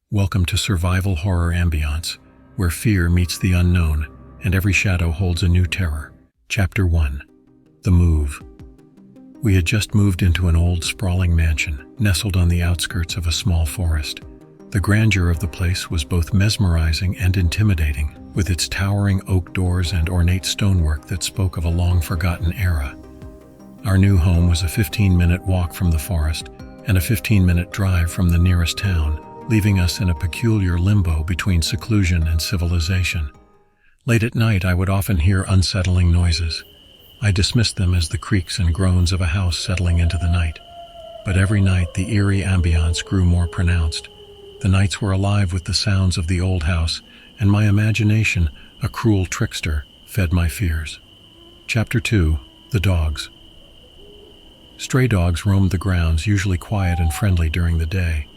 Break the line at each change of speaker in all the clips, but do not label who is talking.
Welcome to Survival Horror Ambience, where fear meets the unknown, and every shadow holds a new terror. Chapter 1. The Move. We had just moved into an old, sprawling mansion, nestled on the outskirts of a small forest. The grandeur of the place was both mesmerizing and intimidating, with its towering oak doors and ornate stonework that spoke of a long-forgotten era. Our new home was a 15-minute walk from the forest and a 15-minute drive from the nearest town, leaving us in a peculiar limbo between seclusion and civilization. Late at night, I would often hear unsettling noises. I dismissed them as the creaks and groans of a house settling into the night. But every night, the eerie ambiance grew more pronounced. The nights were alive with the sounds of the old house, and my imagination, a cruel trickster, fed my fears. Chapter 2. The Dogs. Stray dogs roamed the grounds, usually quiet and friendly during the day.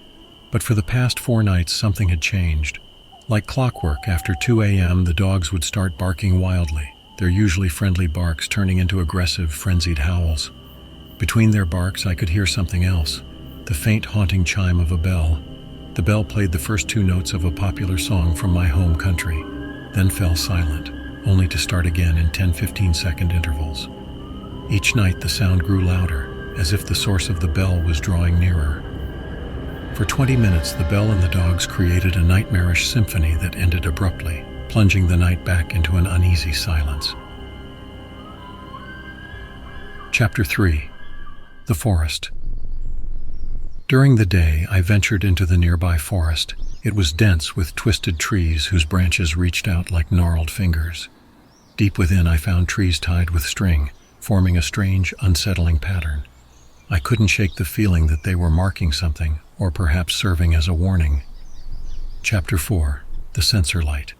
But for the past 4 nights, something had changed. Like clockwork, after 2 a.m., the dogs would start barking wildly, their usually friendly barks turning into aggressive, frenzied howls. Between their barks, I could hear something else, the faint, haunting chime of a bell. The bell played the first 2 notes of a popular song from my home country, then fell silent, only to start again in 10-15-second intervals. Each night, the sound grew louder, as if the source of the bell was drawing nearer. For 20 minutes, the bell and the dogs created a nightmarish symphony that ended abruptly, plunging the night back into an uneasy silence. Chapter 3. The Forest. During the day, I ventured into the nearby forest. It was dense with twisted trees whose branches reached out like gnarled fingers. Deep within, I found trees tied with string, forming a strange, unsettling pattern. I couldn't shake the feeling that they were marking something, or perhaps serving as a warning. Chapter 4. The Sensor Light.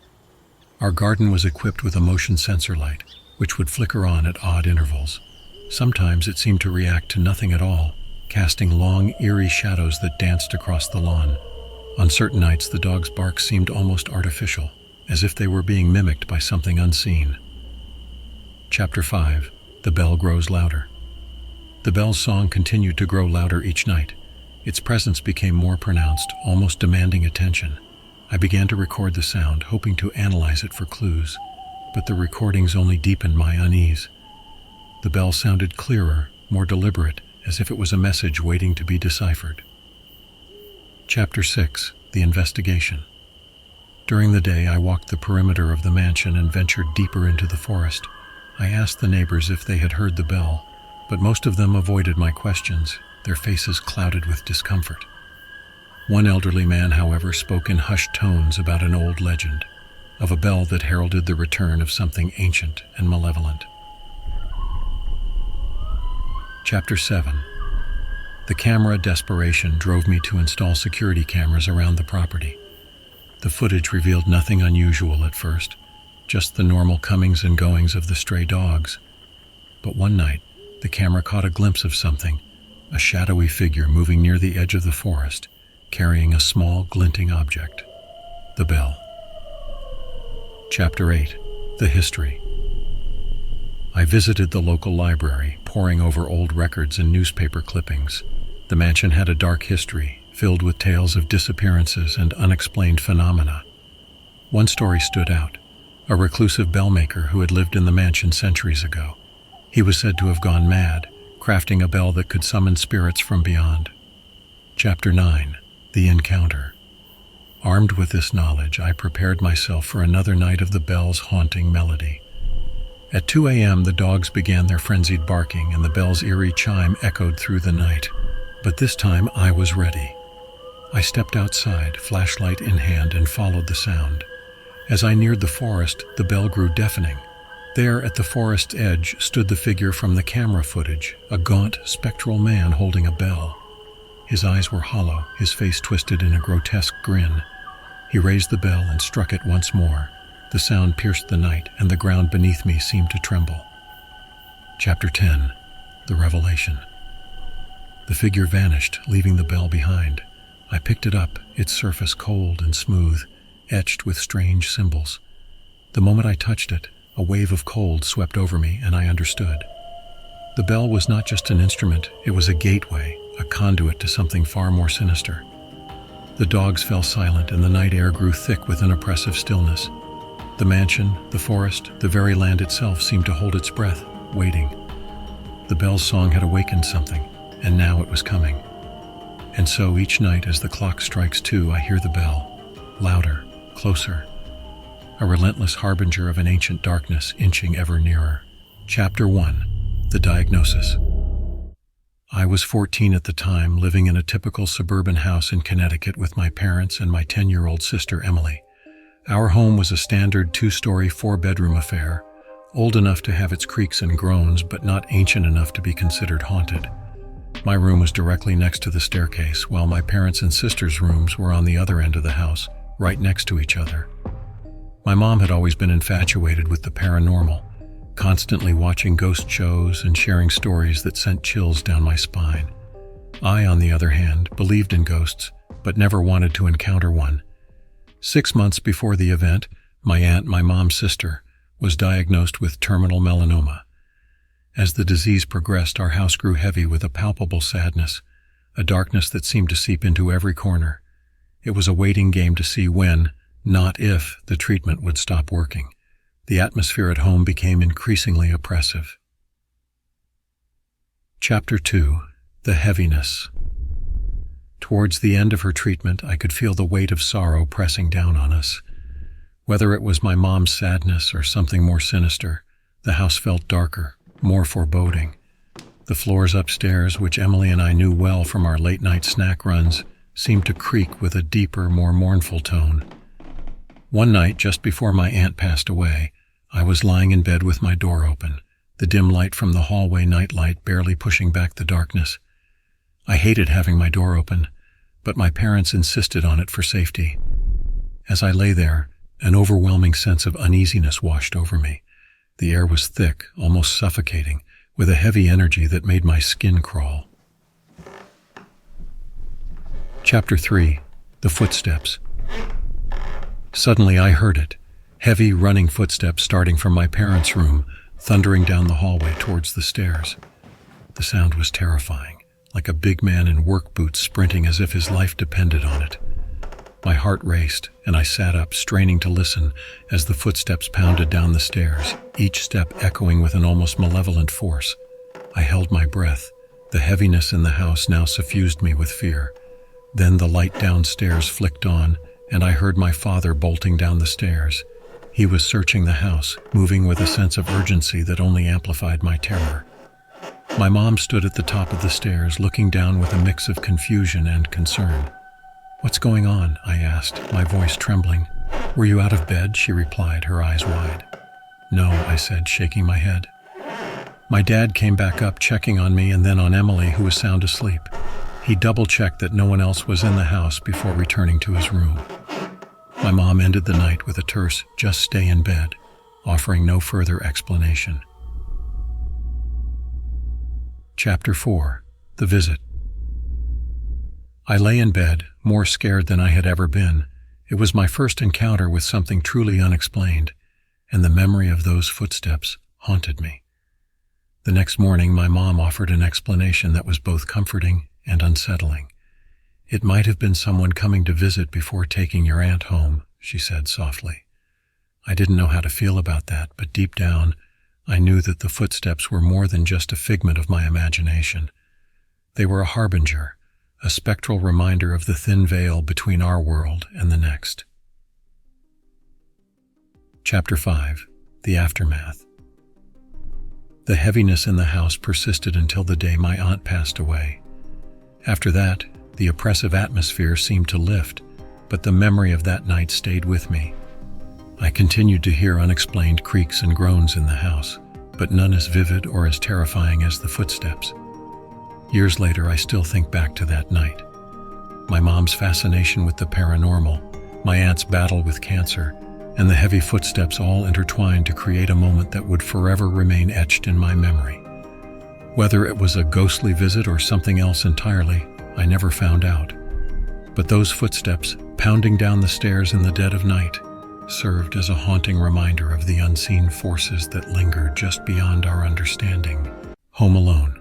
Our garden was equipped with a motion sensor light, which would flicker on at odd intervals. Sometimes it seemed to react to nothing at all, casting long, eerie shadows that danced across the lawn. On certain nights, the dogs' barks seemed almost artificial, as if they were being mimicked by something unseen. Chapter 5. The Bell Grows Louder. The bell's song continued to grow louder each night. Its presence became more pronounced, almost demanding attention. I began to record the sound, hoping to analyze it for clues, but the recordings only deepened my unease. The bell sounded clearer, more deliberate, as if it was a message waiting to be deciphered. Chapter 6. The Investigation. During the day, I walked the perimeter of the mansion and ventured deeper into the forest. I asked the neighbors if they had heard the bell, but most of them avoided my questions, their faces clouded with discomfort. One elderly man, however, spoke in hushed tones about an old legend, of a bell that heralded the return of something ancient and malevolent. Chapter 7. The camera desperation drove me to install security cameras around the property. The footage revealed nothing unusual at first, just the normal comings and goings of the stray dogs. But one night, the camera caught a glimpse of something, a shadowy figure moving near the edge of the forest, carrying a small, glinting object. The bell. Chapter 8. The History. I visited the local library, poring over old records and newspaper clippings. The mansion had a dark history, filled with tales of disappearances and unexplained phenomena. One story stood out, a reclusive bellmaker who had lived in the mansion centuries ago. He was said to have gone mad, crafting a bell that could summon spirits from beyond. Chapter 9. The Encounter. Armed with this knowledge, I prepared myself for another night of the bell's haunting melody. At 2 a.m., the dogs began their frenzied barking, and the bell's eerie chime echoed through the night. But this time, I was ready. I stepped outside, flashlight in hand, and followed the sound. As I neared the forest, the bell grew deafening. There, at the forest's edge, stood the figure from the camera footage, a gaunt, spectral man holding a bell. His eyes were hollow, his face twisted in a grotesque grin. He raised the bell and struck it once more. The sound pierced the night, and the ground beneath me seemed to tremble. Chapter 10. The Revelation. The figure vanished, leaving the bell behind. I picked it up, its surface cold and smooth, etched with strange symbols. The moment I touched it, a wave of cold swept over me, and I understood. The bell was not just an instrument, it was a gateway, a conduit to something far more sinister. The dogs fell silent, and the night air grew thick with an oppressive stillness. The mansion, the forest, the very land itself seemed to hold its breath, waiting. The bell's song had awakened something, and now it was coming. And so each night as the clock strikes 2, I hear the bell, louder, closer, a relentless harbinger of an ancient darkness inching ever nearer. Chapter 1. The Diagnosis. I was 14 at the time, living in a typical suburban house in Connecticut with my parents and my 10-year-old sister Emily. Our home was a standard 2-story, 4-bedroom affair, old enough to have its creaks and groans, but not ancient enough to be considered haunted. My room was directly next to the staircase, while my parents' and sister's rooms were on the other end of the house, right next to each other. My mom had always been infatuated with the paranormal, constantly watching ghost shows and sharing stories that sent chills down my spine. I, on the other hand, believed in ghosts, but never wanted to encounter one. 6 months before the event, my aunt, my mom's sister, was diagnosed with terminal melanoma. As the disease progressed, our house grew heavy with a palpable sadness, a darkness that seemed to seep into every corner. It was a waiting game to see when, not if, the treatment would stop working. The atmosphere at home became increasingly oppressive. Chapter 2. The Heaviness. Towards the end of her treatment, I could feel the weight of sorrow pressing down on us. Whether it was my mom's sadness or something more sinister, the house felt darker, more foreboding. The floors upstairs, which Emily and I knew well from our late-night snack runs, seemed to creak with a deeper, more mournful tone. One night, just before my aunt passed away, I was lying in bed with my door open, the dim light from the hallway nightlight barely pushing back the darkness. I hated having my door open, but my parents insisted on it for safety. As I lay there, an overwhelming sense of uneasiness washed over me. The air was thick, almost suffocating, with a heavy energy that made my skin crawl. Chapter 3. The Footsteps. Suddenly I heard it. Heavy, running footsteps starting from my parents' room, thundering down the hallway towards the stairs. The sound was terrifying, like a big man in work boots sprinting as if his life depended on it. My heart raced, and I sat up, straining to listen as the footsteps pounded down the stairs, each step echoing with an almost malevolent force. I held my breath. The heaviness in the house now suffused me with fear. Then the light downstairs flicked on, and I heard my father bolting down the stairs. He was searching the house, moving with a sense of urgency that only amplified my terror. My mom stood at the top of the stairs, looking down with a mix of confusion and concern. "What's going on?" I asked, my voice trembling. "Were you out of bed?" she replied, her eyes wide. "No," I said, shaking my head. My dad came back up, checking on me and then on Emily, who was sound asleep. He double-checked that no one else was in the house before returning to his room. My mom ended the night with a terse, "Just stay in bed," offering no further explanation. Chapter 4. The Visit. I lay in bed, more scared than I had ever been. It was my first encounter with something truly unexplained, and the memory of those footsteps haunted me. The next morning, my mom offered an explanation that was both comforting and unsettling. "It might have been someone coming to visit before taking your aunt home," she said softly. I didn't know how to feel about that, but deep down, I knew that the footsteps were more than just a figment of my imagination. They were a harbinger, a spectral reminder of the thin veil between our world and the next. Chapter 5. The Aftermath. The heaviness in the house persisted until the day my aunt passed away. After that, the oppressive atmosphere seemed to lift, but the memory of that night stayed with me. I continued to hear unexplained creaks and groans in the house, but none as vivid or as terrifying as the footsteps. Years later, I still think back to that night. My mom's fascination with the paranormal, my aunt's battle with cancer, and the heavy footsteps all intertwined to create a moment that would forever remain etched in my memory. Whether it was a ghostly visit or something else entirely, I never found out. But those footsteps, pounding down the stairs in the dead of night, served as a haunting reminder of the unseen forces that linger just beyond our understanding. Home Alone.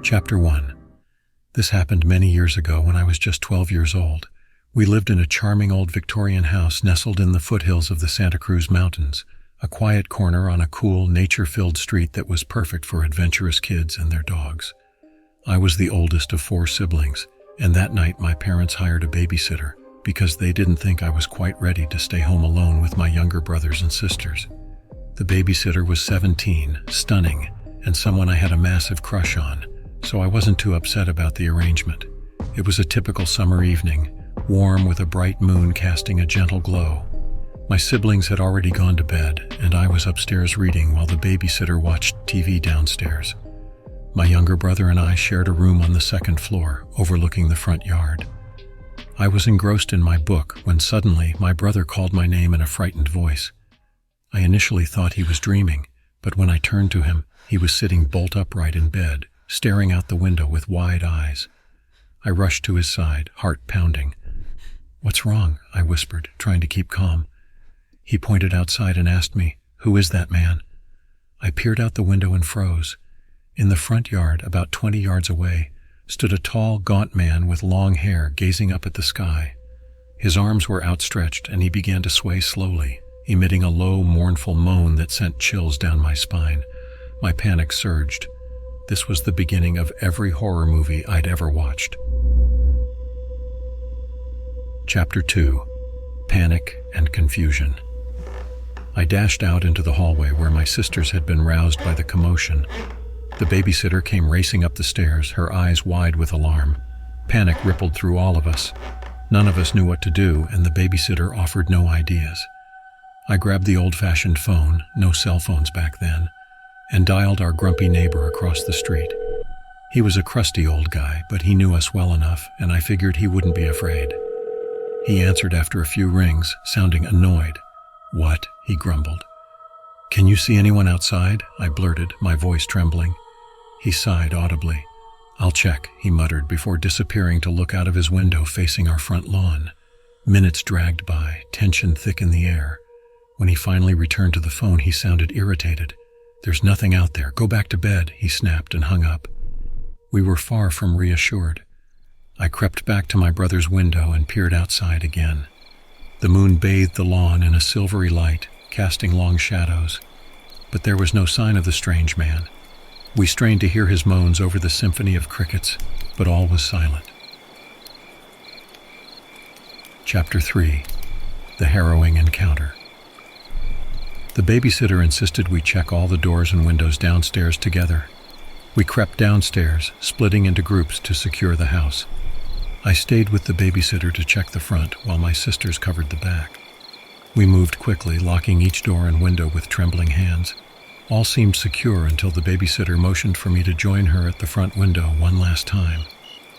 Chapter 1. This happened many years ago when I was just 12 years old. We lived in a charming old Victorian house nestled in the foothills of the Santa Cruz Mountains, a quiet corner on a cool, nature-filled street that was perfect for adventurous kids and their dogs. I was the oldest of 4 siblings, and that night my parents hired a babysitter because they didn't think I was quite ready to stay home alone with my younger brothers and sisters. The babysitter was 17, stunning, and someone I had a massive crush on, so I wasn't too upset about the arrangement. It was a typical summer evening, warm with a bright moon casting a gentle glow. My siblings had already gone to bed, and I was upstairs reading while the babysitter watched TV downstairs. My younger brother and I shared a room on the second floor, overlooking the front yard. I was engrossed in my book when suddenly my brother called my name in a frightened voice. I initially thought he was dreaming, but when I turned to him, he was sitting bolt upright in bed, staring out the window with wide eyes. I rushed to his side, heart pounding. "What's wrong?" I whispered, trying to keep calm. He pointed outside and asked me, "Who is that man?" I peered out the window and froze. In the front yard, about 20 yards away, stood a tall, gaunt man with long hair gazing up at the sky. His arms were outstretched and he began to sway slowly, emitting a low, mournful moan that sent chills down my spine. My panic surged. This was the beginning of every horror movie I'd ever watched. Chapter 2. Panic and Confusion. I dashed out into the hallway where my sisters had been roused by the commotion. The babysitter came racing up the stairs, her eyes wide with alarm. Panic rippled through all of us. None of us knew what to do, and the babysitter offered no ideas. I grabbed the old-fashioned phone, no cell phones back then, and dialed our grumpy neighbor across the street. He was a crusty old guy, but he knew us well enough, and I figured he wouldn't be afraid. He answered after a few rings, sounding annoyed. "What?" he grumbled. "Can you see anyone outside?" I blurted, my voice trembling. He sighed audibly. "I'll check," he muttered before disappearing to look out of his window facing our front lawn. Minutes dragged by, tension thick in the air. When he finally returned to the phone, he sounded irritated. "There's nothing out there. Go back to bed," he snapped and hung up. We were far from reassured. I crept back to my brother's window and peered outside again. The moon bathed the lawn in a silvery light, casting long shadows. But there was no sign of the strange man. We strained to hear his moans over the symphony of crickets, but all was silent. Chapter 3. The Harrowing Encounter. The babysitter insisted we check all the doors and windows downstairs together. We crept downstairs, splitting into groups to secure the house. I stayed with the babysitter to check the front while my sisters covered the back. We moved quickly, locking each door and window with trembling hands. All seemed secure until the babysitter motioned for me to join her at the front window one last time.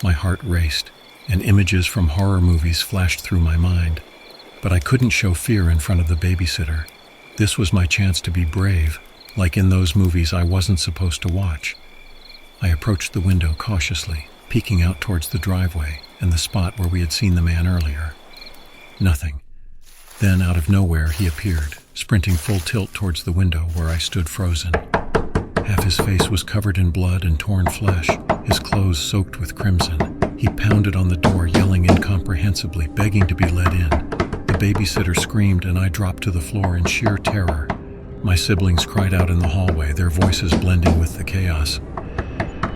My heart raced, and images from horror movies flashed through my mind. But I couldn't show fear in front of the babysitter. This was my chance to be brave, like in those movies I wasn't supposed to watch. I approached the window cautiously, peeking out towards the driveway and the spot where we had seen the man earlier. Nothing. Then, out of nowhere, he appeared, sprinting full tilt towards the window where I stood frozen. Half his face was covered in blood and torn flesh, his clothes soaked with crimson. He pounded on the door, yelling incomprehensibly, begging to be let in. The babysitter screamed and I dropped to the floor in sheer terror. My siblings cried out in the hallway, their voices blending with the chaos.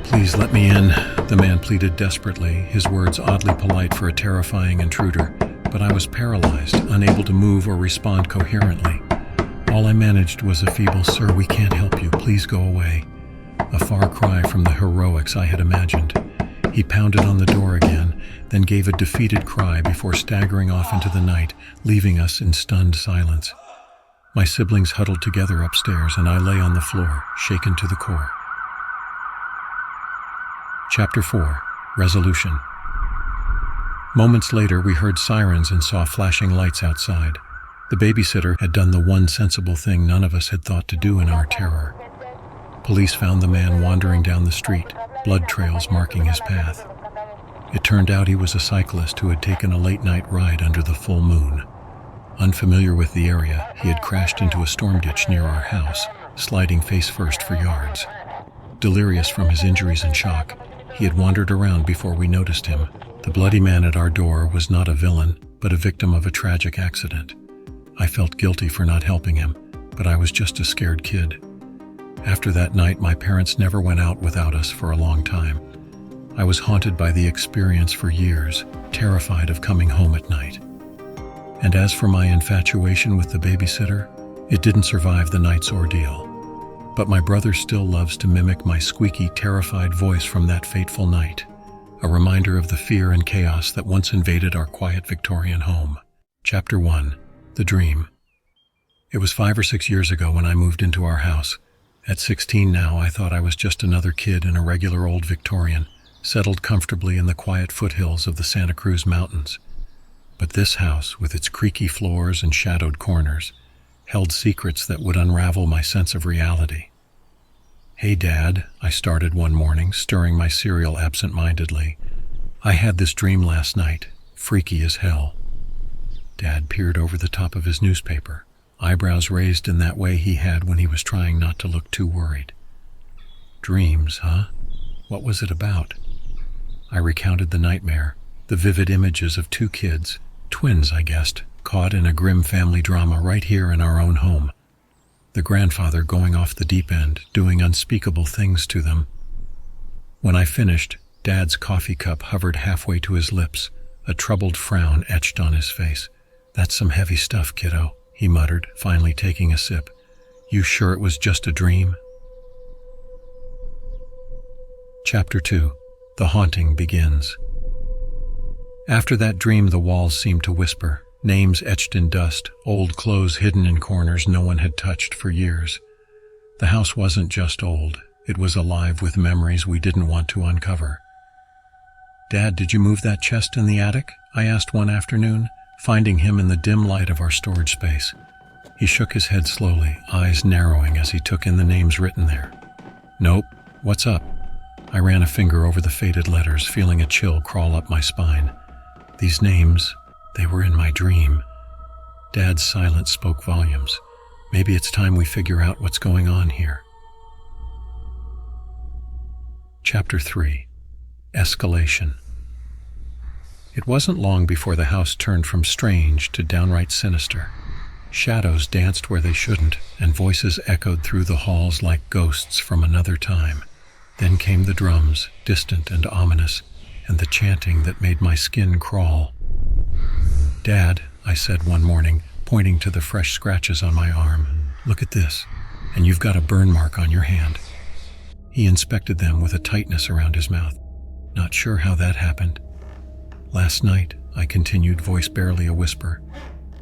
"Please let me in," the man pleaded desperately, his words oddly polite for a terrifying intruder. But I was paralyzed, unable to move or respond coherently. All I managed was a feeble, "Sir, we can't help you. Please go away." A far cry from the heroics I had imagined. He pounded on the door again, then gave a defeated cry before staggering off into the night, leaving us in stunned silence. My siblings huddled together upstairs, and I lay on the floor, shaken to the core. Chapter 4. Resolution. Moments later, we heard sirens and saw flashing lights outside. The babysitter had done the one sensible thing none of us had thought to do in our terror. Police found the man wandering down the street, blood trails marking his path. It turned out he was a cyclist who had taken a late-night ride under the full moon. Unfamiliar with the area, he had crashed into a storm ditch near our house, sliding face first for yards. Delirious from his injuries and shock, He had wandered around before we noticed him. The bloody man at our door was not a villain, but a victim of a tragic accident. I felt guilty for not helping him, but I was just a scared kid. After that night, my parents never went out without us for a long time. I was haunted by the experience for years, terrified of coming home at night. And as for my infatuation with the babysitter, it didn't survive the night's ordeal. But my brother still loves to mimic my squeaky, terrified voice from that fateful night, a reminder of the fear and chaos that once invaded our quiet Victorian home. Chapter 1. The Dream. It was 5 or 6 years ago when I moved into our house. At 16 now, I thought I was just another kid in a regular old Victorian, settled comfortably in the quiet foothills of the Santa Cruz Mountains. But this house, with its creaky floors and shadowed corners, held secrets that would unravel my sense of reality. "Hey, Dad," I started one morning, stirring my cereal absent-mindedly. "I had this dream last night, freaky as hell." Dad peered over the top of his newspaper, eyebrows raised in that way he had when he was trying not to look too worried. "Dreams, huh? What was it about?" I recounted the nightmare, the vivid images of 2 kids, twins I guessed, caught in a grim family drama right here in our own home. The grandfather going off the deep end, doing unspeakable things to them. When I finished, Dad's coffee cup hovered halfway to his lips, a troubled frown etched on his face. "That's some heavy stuff, kiddo," he muttered, finally taking a sip. "You sure it was just a dream?" Chapter 2. The Haunting Begins. After that dream, the walls seemed to whisper, names etched in dust, old clothes hidden in corners no one had touched for years. The house wasn't just old, it was alive with memories we didn't want to uncover. "Dad, did you move that chest in the attic?" I asked one afternoon, finding him in the dim light of our storage space. He shook his head slowly, eyes narrowing as he took in the names written there. "Nope. What's up?" I ran a finger over the faded letters, feeling a chill crawl up my spine. These names, they were in my dream. Dad's silence spoke volumes. Maybe it's time we figure out what's going on here. Chapter 3. Escalation. It wasn't long before the house turned from strange to downright sinister. Shadows danced where they shouldn't, and voices echoed through the halls like ghosts from another time. Then came the drums, distant and ominous, and the chanting that made my skin crawl. "Dad," I said one morning, pointing to the fresh scratches on my arm, "look at this, and you've got a burn mark on your hand." He inspected them with a tightness around his mouth. "Not sure how that happened." "Last night," I continued, voice barely a whisper,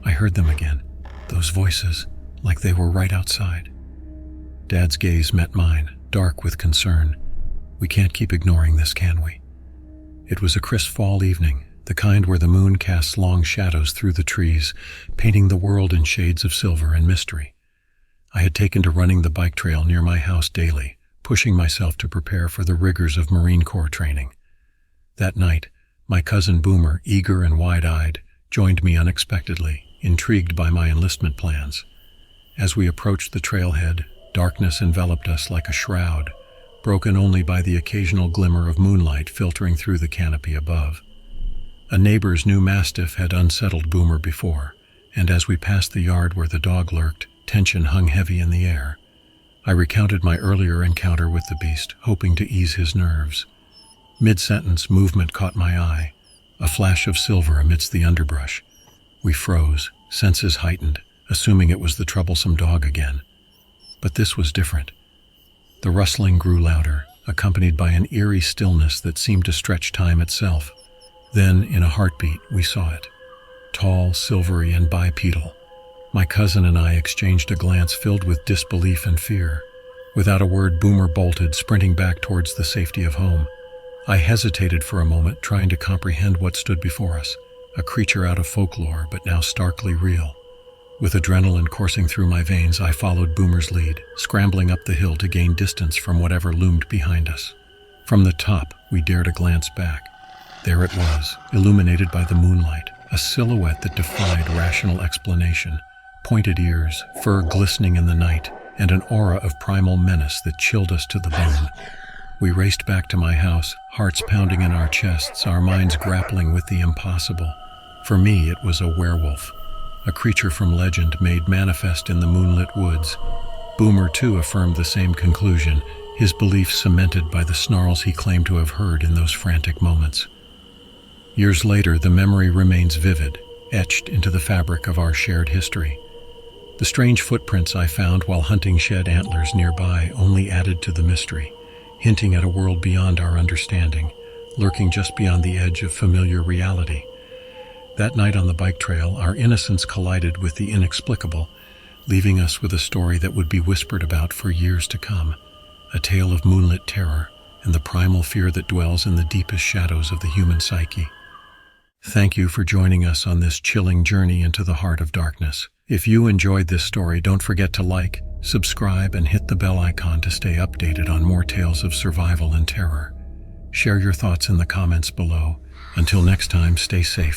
"I heard them again, those voices, like they were right outside." Dad's gaze met mine, dark with concern. "We can't keep ignoring this, can we?" It was a crisp fall evening, the kind where the moon casts long shadows through the trees, painting the world in shades of silver and mystery. I had taken to running the bike trail near my house daily, pushing myself to prepare for the rigors of Marine Corps training. That night, my cousin Boomer, eager and wide-eyed, joined me unexpectedly, intrigued by my enlistment plans. As we approached the trailhead, darkness enveloped us like a shroud, broken only by the occasional glimmer of moonlight filtering through the canopy above. A neighbor's new mastiff had unsettled Boomer before, and as we passed the yard where the dog lurked, tension hung heavy in the air. I recounted my earlier encounter with the beast, hoping to ease his nerves. Mid-sentence, movement caught my eye, a flash of silver amidst the underbrush. We froze, senses heightened, assuming it was the troublesome dog again. But this was different. The rustling grew louder, accompanied by an eerie stillness that seemed to stretch time itself. Then, in a heartbeat, we saw it. Tall, silvery, and bipedal. My cousin and I exchanged a glance filled with disbelief and fear. Without a word, Boomer bolted, sprinting back towards the safety of home. I hesitated for a moment, trying to comprehend what stood before us, a creature out of folklore, but now starkly real. With adrenaline coursing through my veins, I followed Boomer's lead, scrambling up the hill to gain distance from whatever loomed behind us. From the top, we dared a glance back. There it was, illuminated by the moonlight, a silhouette that defied rational explanation. Pointed ears, fur glistening in the night, and an aura of primal menace that chilled us to the bone. We raced back to my house, hearts pounding in our chests, our minds grappling with the impossible. For me, it was a werewolf, a creature from legend made manifest in the moonlit woods. Boomer, too, affirmed the same conclusion, his belief cemented by the snarls he claimed to have heard in those frantic moments. Years later, the memory remains vivid, etched into the fabric of our shared history. The strange footprints I found while hunting shed antlers nearby only added to the mystery, hinting at a world beyond our understanding, lurking just beyond the edge of familiar reality. That night on the bike trail, our innocence collided with the inexplicable, leaving us with a story that would be whispered about for years to come, a tale of moonlit terror and the primal fear that dwells in the deepest shadows of the human psyche. Thank you for joining us on this chilling journey into the heart of darkness. If you enjoyed this story, don't forget to like, subscribe, and hit the bell icon to stay updated on more tales of survival and terror. Share your thoughts in the comments below. Until next time, stay safe.